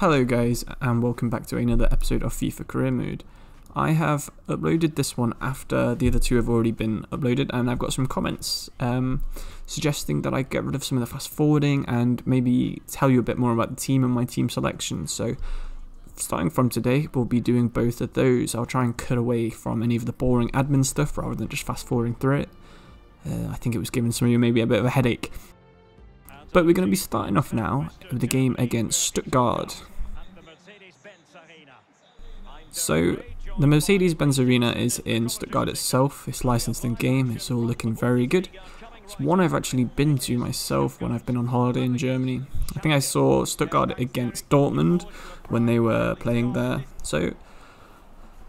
Hello guys, and welcome back to another episode of FIFA Career Mode. I have uploaded this one after the other two have already been uploaded, and I've got some comments suggesting that I get rid of some of the fast forwarding and maybe tell you a bit more about the team and my team selection. So starting from today, we'll be doing both of those. I'll try and cut away from any of the boring admin stuff rather than just fast forwarding through it. I think it was giving some of you maybe a bit of a headache. But we're going to be starting off now with the game against Stuttgart. So the Mercedes-Benz Arena is in Stuttgart itself. It's licensed in game. It's all looking very good. It's one I've actually been to myself when I've been on holiday in Germany. I think I saw Stuttgart against Dortmund when they were playing there. So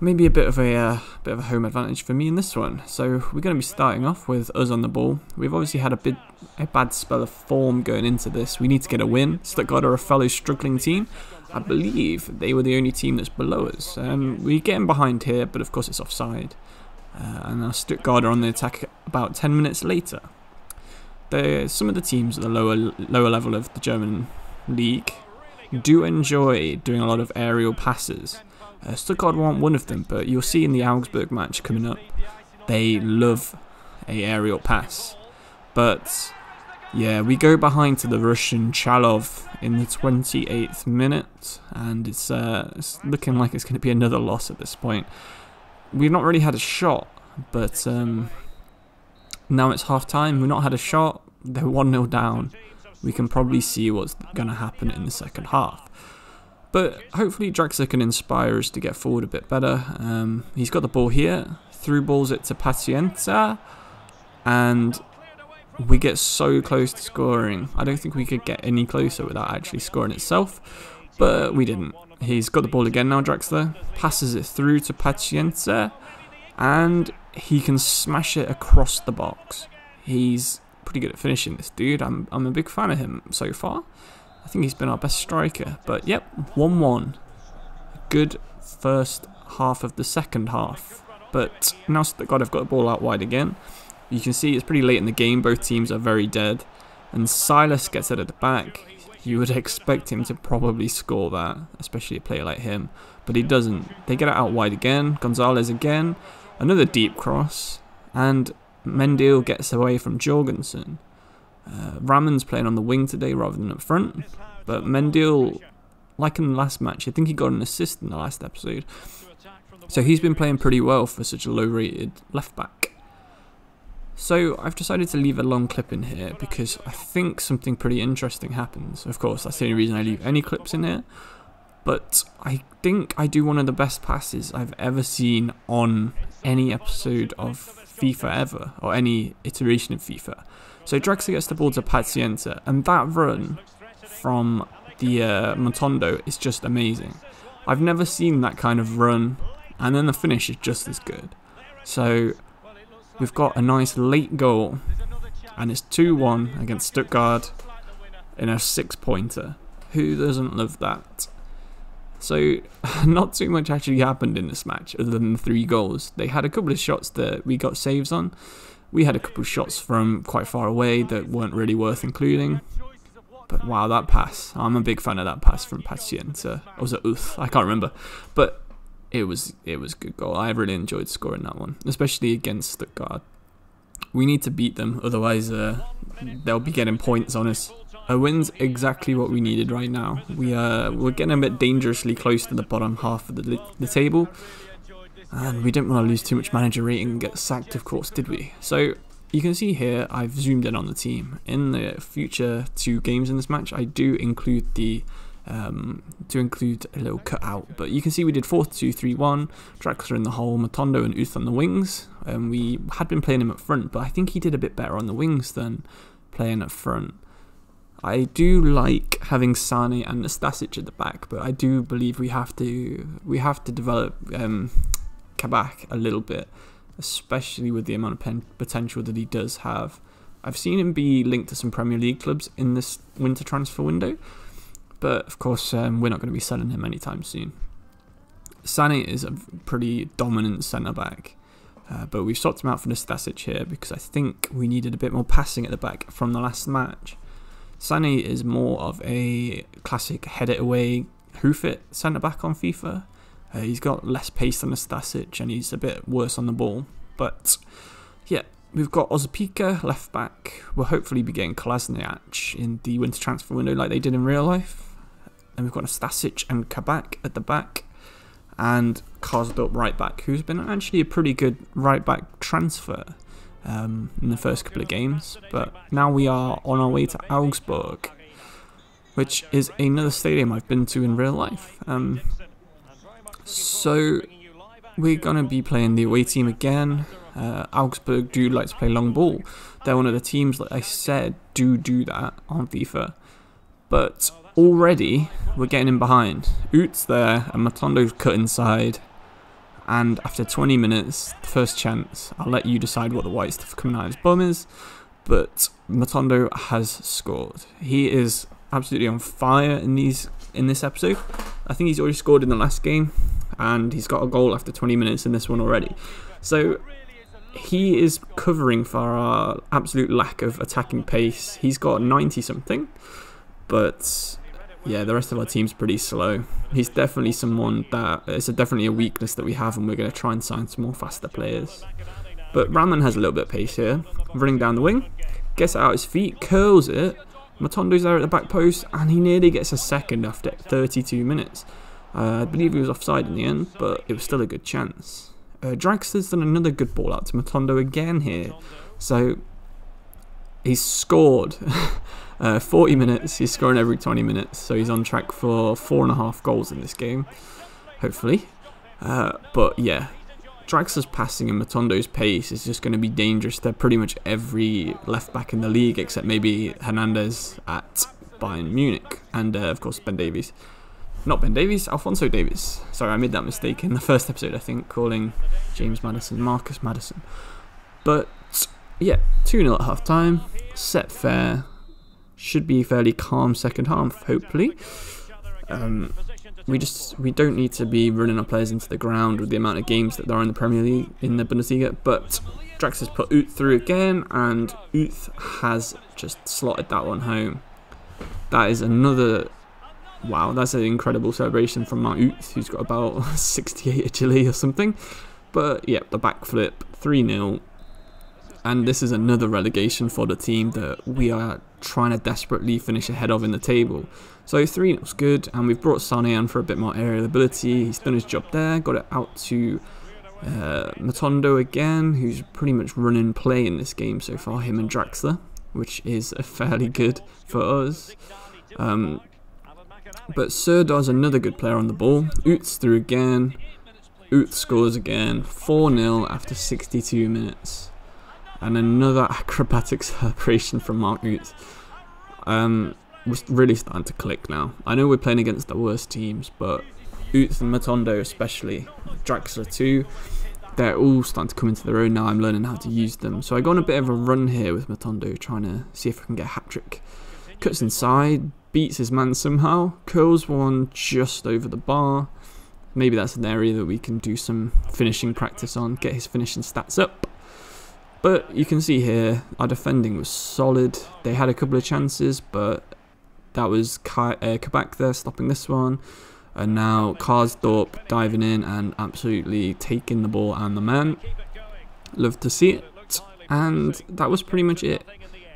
maybe a bit of a home advantage for me in this one. So we're going to be starting off with us on the ball. We've obviously had a bad spell of form going into this. We need to get a win. Stuttgart are a fellow struggling team. I believe they were the only team that's below us. We're getting behind here, but of course it's offside. And now Stuttgart are on the attack about 10 minutes later. Some of the teams at the lower level of the German league do enjoy doing a lot of aerial passes. Stuttgart weren't one of them, but you'll see in the Augsburg match coming up, they love a aerial pass. But yeah, we go behind to the Russian Chalov in the 28th minute, and it's looking like it's going to be another loss at this point. We've not really had a shot, but now it's half time. We've not had a shot. They're 1-0 down. We can probably see what's going to happen in the second half. But hopefully Draxler can inspire us to get forward a bit better. He's got the ball here, through balls it to Pacienza, and we get so close to scoring. I don't think we could get any closer without actually scoring itself, but we didn't. He's got the ball again now, Draxler, passes it through to Pacienza, and he can smash it across the box. He's pretty good at finishing, this dude. I'm a big fan of him so far. I think he's been our best striker. But yep, 1-1. Good first half of the second half. But now Stuttgart have got the ball out wide again. You can see it's pretty late in the game. Both teams are very dead. And Silas gets it at the back. You would expect him to probably score that, especially a player like him. But he doesn't. They get it out wide again. Gonzalez again. Another deep cross. And Mendil gets away from Jorgensen. Raman's playing on the wing today rather than up front, but Mendil, like in the last match, I think he got an assist in the last episode, so he's been playing pretty well for such a low rated left back. So I've decided to leave a long clip in here because I think something pretty interesting happens. Of course, that's the only reason I leave any clips in here, but I think I do one of the best passes I've ever seen on any episode of FIFA ever, or any iteration of FIFA. So Draxler gets the ball to Pacienza, and that run from the Motondo is just amazing. I've never seen that kind of run, and then the finish is just as good. So we've got a nice late goal, and it's 2-1 against Stuttgart in a 6-pointer. Who doesn't love that? So not too much actually happened in this match other than the 3 goals. They had a couple of shots that we got saves on. We had a couple of shots from quite far away that weren't really worth including. But wow, that pass. I'm a big fan of that pass from Pacienza. Or was it Uth? I can't remember. But it was a good goal. I really enjoyed scoring that one, especially against Stuttgart. We need to beat them, otherwise they'll be getting points on us. A win's exactly what we needed right now. We're getting a bit dangerously close to the bottom half of the table. And we didn't want to lose too much manager rating and get sacked, of course, did we? So you can see here I've zoomed in on the team. In the future 2 games in this match, I do include a little cutout. But you can see we did 4-2-3-1, Draxler in the hole, Motondo and Uth on the wings. We had been playing him up front, but I think he did a bit better on the wings than playing up front. I do like having Sané and Stasic at the back, but I do believe we have to develop Kabak a little bit, especially with the amount of potential that he does have. I've seen him be linked to some Premier League clubs in this winter transfer window, but of course we're not going to be selling him anytime soon. Sané is a pretty dominant centre-back, but we've swapped him out for the Stasic here because I think we needed a bit more passing at the back from the last match. Sané is more of a classic head it away Hoofit centre-back on FIFA. He's got less pace than a Stasic and he's a bit worse on the ball. But yeah, we've got Ozapika left-back. We'll hopefully be getting Kolasinac in the winter transfer window like they did in real life. And we've got a Stasic and Kabak at the back. And Karsdorp right-back, who's been actually a pretty good right-back transfer in the first couple of games. But now we are on our way to Augsburg, which is another stadium I've been to in real life. So we're going to be playing the away team again. Augsburg do like to play long ball. They're one of the teams, like I said, do that on FIFA. But already we're getting in behind. Oot's there and Matondo's cut inside. And after 20 minutes, the first chance, I'll let you decide what the white stuff coming out of his bum is. But Matondo has scored. He is absolutely on fire in this episode. I think he's already scored in the last game. And he's got a goal after 20 minutes in this one already. So he is covering for our absolute lack of attacking pace. He's got 90 something. But yeah, the rest of our team's pretty slow. He's definitely someone that it's definitely a weakness that we have, and we're going to try and sign some more faster players. But Raman has a little bit of pace here, running down the wing, gets it out his feet, curls it. Matondo's there at the back post, and he nearly gets a second after 32 minutes. I believe he was offside in the end, but it was still a good chance. Draxler's done another good ball out to Matondo again here. So he's scored 40 minutes, he's scoring every 20 minutes, so he's on track for 4.5 goals in this game, hopefully. But yeah, Draxler's passing and Matondo's pace is just going to be dangerous to pretty much every left back in the league, except maybe Hernandez at Bayern Munich, and of course Ben Davies. Not Ben Davies, Alphonso Davies. Sorry, I made that mistake in the first episode, I think, calling James Maddison Marcus Maddison. But yeah, 2-0 at half time, set fair. Should be fairly calm second half, hopefully. We don't need to be running our players into the ground with the amount of games that there are in the Premier League, in the Bundesliga. But Drax has put Oot through again, and Oot has just slotted that one home. That is another... Wow, that's an incredible celebration from Mark Oot, who's got about 68 agility or something. But yeah, the backflip, 3-0. And this is another relegation for the team that we are trying to desperately finish ahead of in the table. So 3-0's good, and we've brought Sané on for a bit more aerial ability. He's done his job there, got it out to Matondo again, who's pretty much running play in this game so far, him and Draxler, which is fairly good for us. But Serdar's another good player on the ball. Oot's through again. Oot scores again. 4-0 after 62 minutes. And another acrobatic celebration from Mark Oot. We're really starting to click now. I know we're playing against the worst teams, but Oot and Matondo especially, Draxler too, they're all starting to come into their own now. I'm learning how to use them. So I go on a bit of a run here with Matondo, trying to see if I can get a hat-trick. Cuts inside, beats his man somehow, curls one just over the bar. Maybe that's an area that we can do some finishing practice on, get his finishing stats up. But you can see here, our defending was solid. They had a couple of chances, but that was Kabak there stopping this one. And now Karsdorp diving in and absolutely taking the ball and the man. Love to see it. And that was pretty much it.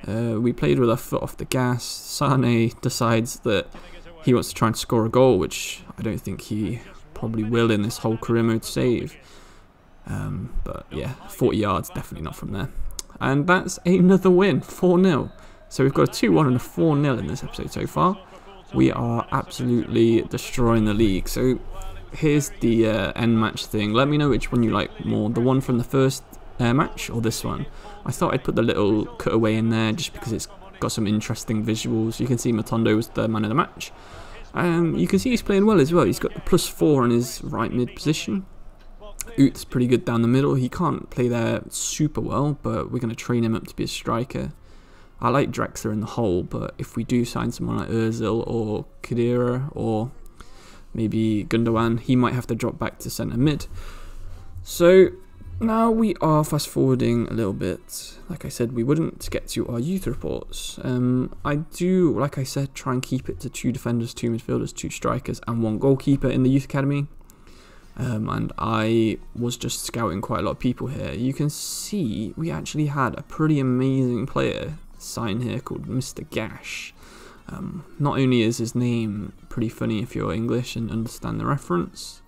We played with our foot off the gas. Sané decides that he wants to try and score a goal, which I don't think he probably will in this whole career mode save. But yeah, 40 yards, definitely not from there. And that's another win, 4-0. So we've got a 2-1 and a 4-0 in this episode so far. We are absolutely destroying the league. So here's the end match thing. Let me know which one you like more, the one from the first match or this one. I thought I'd put the little cutaway in there just because it's got some interesting visuals. You can see Matondo was the man of the match. You can see he's playing well as well. He's got the +4 on his right mid position. Oot's pretty good down the middle. He can't play there super well, but we're going to train him up to be a striker. I like Draxler in the hole, but if we do sign someone like Özil or Kehrer or maybe Gündogan, he might have to drop back to centre mid. So Now we are fast forwarding a little bit. Like I said, we wouldn't get to our youth reports. I do, like I said, try and keep it to 2 defenders, 2 midfielders, 2 strikers and 1 goalkeeper in the youth academy. And I was just scouting quite a lot of people here. You can see we actually had a pretty amazing player sign here called Mr. Gash. Not only is his name pretty funny if you're English and understand the reference,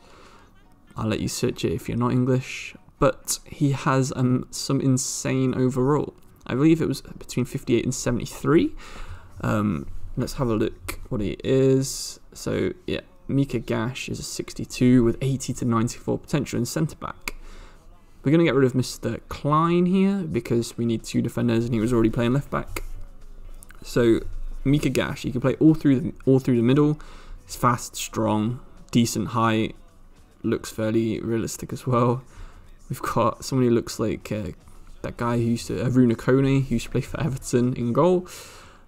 I'll let you search it if you're not English, but he has some insane overall. I believe it was between 58 and 73. Let's have a look what he is. So yeah, Mika Gash is a 62 with 80 to 94 potential in centre back. We're going to get rid of Mr. Klein here because we need 2 defenders and he was already playing left back. So Mika Gash, he can play all through the middle. He's fast, strong, decent height, looks fairly realistic as well. We've got someone who looks like that guy who used to, Aruna Kone, who used to play for Everton in goal.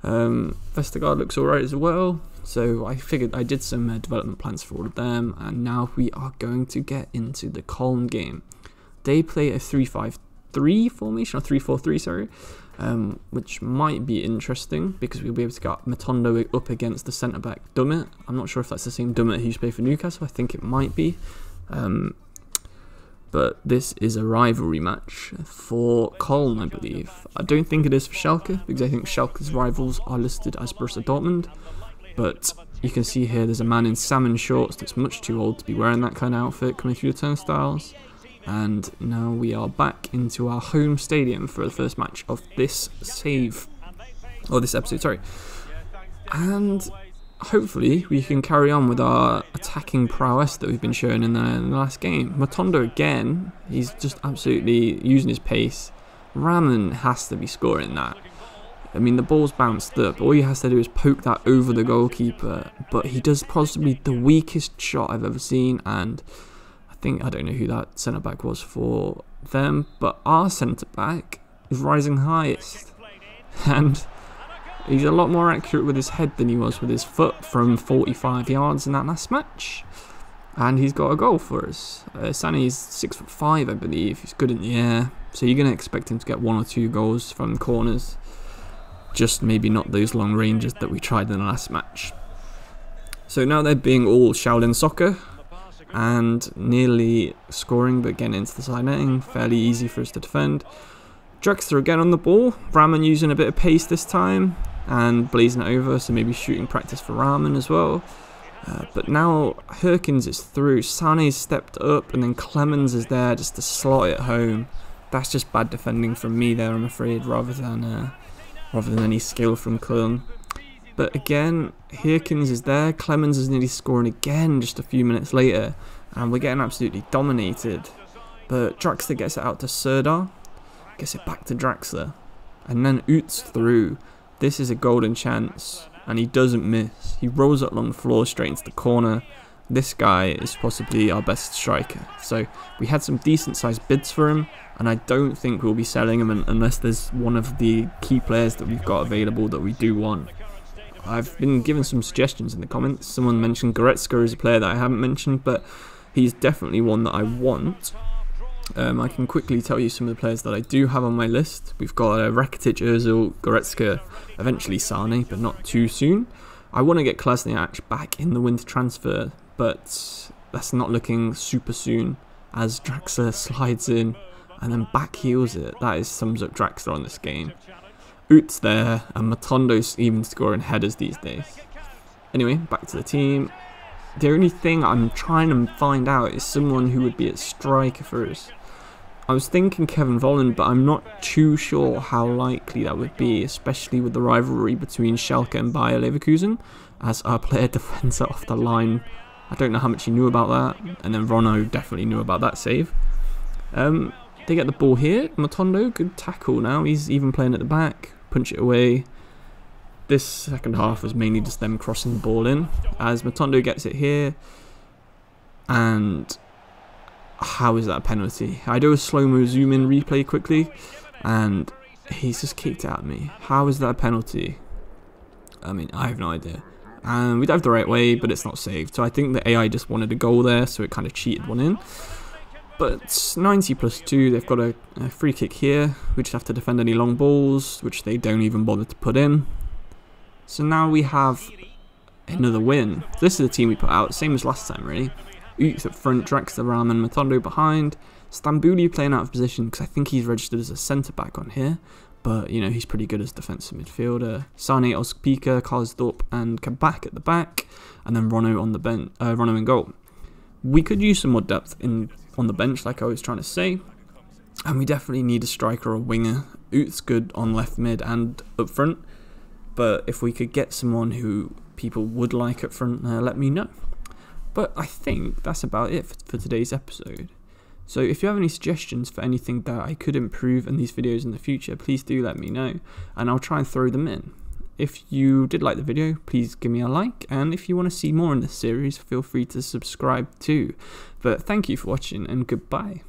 Vestergaard looks alright as well. So I figured I did some development plans for all of them, and now we are going to get into the Koln game. They play a 3-5-3 formation, or 3-4-3, sorry, which might be interesting because we'll be able to get Matondo up against the centre-back Dummett. I'm not sure if that's the same Dummett who used to play for Newcastle. I think it might be. But this is a rivalry match for Koln, I believe. I don't think it is for Schalke, because I think Schalke's rivals are listed as Borussia Dortmund. But you can see here there's a man in salmon shorts that's much too old to be wearing that kind of outfit coming through the turnstiles. And now we are back into our home stadium for the first match of this episode, sorry. And hopefully we can carry on with our attacking prowess that we've been showing in the last game. Matondo again, he's just absolutely using his pace. Raman has to be scoring that. I mean, the ball's bounced up. All he has to do is poke that over the goalkeeper. But he does possibly the weakest shot I've ever seen. And I don't know who that centre-back was for them. But our centre-back is rising highest. And he's a lot more accurate with his head than he was with his foot from 45 yards in that last match. And he's got a goal for us. Sané is 6'5", I believe. He's good in the air. So you're going to expect him to get 1 or 2 goals from corners. Just maybe not those long ranges that we tried in the last match. So now they're being all Shaolin soccer. And nearly scoring, but getting into the side netting. Fairly easy for us to defend. Draxler again on the ball. Raman using a bit of pace this time. And blazing it over, so maybe shooting practice for Raman as well. But now Herkins is through, Sané's stepped up, and then Clemens is there just to slot it home. That's just bad defending from me there, I'm afraid, rather than any skill from Koln. But again, Herkins is there, Clemens is nearly scoring again just a few minutes later, and we're getting absolutely dominated. But Draxler gets it out to Serdar, gets it back to Draxler, and then Oots through. This is a golden chance, and he doesn't miss. He rolls it along the floor straight into the corner. This guy is possibly our best striker. So we had some decent sized bids for him, and I don't think we'll be selling him unless there's one of the key players that we've got available that we do want. I've been given some suggestions in the comments. Someone mentioned Goretzka as a player that I haven't mentioned, but he's definitely one that I want. I can quickly tell you some of the players that I do have on my list. We've got Rakitic, Ozil, Goretzka, eventually Sané, but not too soon. I want to get Klasniak back in the winter transfer, but that's not looking super soon as Draxler slides in and then back heels it. That sums up Draxler on this game. Oots there, and Matondo's even scoring headers these days. Anyway, back to the team. The only thing I'm trying to find out is someone who would be at striker for us. I was thinking Kevin Volland, but I'm not too sure how likely that would be, especially with the rivalry between Schalke and Bayer Leverkusen, as our player defends it off the line. I don't know how much he knew about that, and then Rono definitely knew about that save. They get the ball here. Matondo, good tackle now. He's even playing at the back. Punch it away. This second half was mainly just them crossing the ball in, as Matondo gets it here. And how is that a penalty? I do a slow-mo zoom-in replay quickly, and he's just kicked it at me. How is that a penalty? I mean, I have no idea. And we dived the right way, but it's not saved. So I think the AI just wanted a goal there, so it kind of cheated one in. But 90 plus 2, they've got a free kick here. We just have to defend any long balls, which they don't even bother to put in. So now we have another win. This is the team we put out, same as last time really. Uth up front, Draxler, Ram and Matondo behind. Stambouli playing out of position because I think he's registered as a centre-back on here. But, you know, he's pretty good as defensive midfielder. Sané, Ospika, Karsdorp and Kabak at the back. And then Rono on the bench, Rono in goal. We could use some more depth on the bench, like I was trying to say. And we definitely need a striker or a winger. Uth's good on left mid and up front. But if we could get someone who people would like up front, let me know. But I think that's about it for today's episode. So if you have any suggestions for anything that I could improve in these videos in the future, please do let me know, and I'll try and throw them in. If you did like the video, please give me a like, and if you want to see more in this series, feel free to subscribe too. But thank you for watching, and goodbye.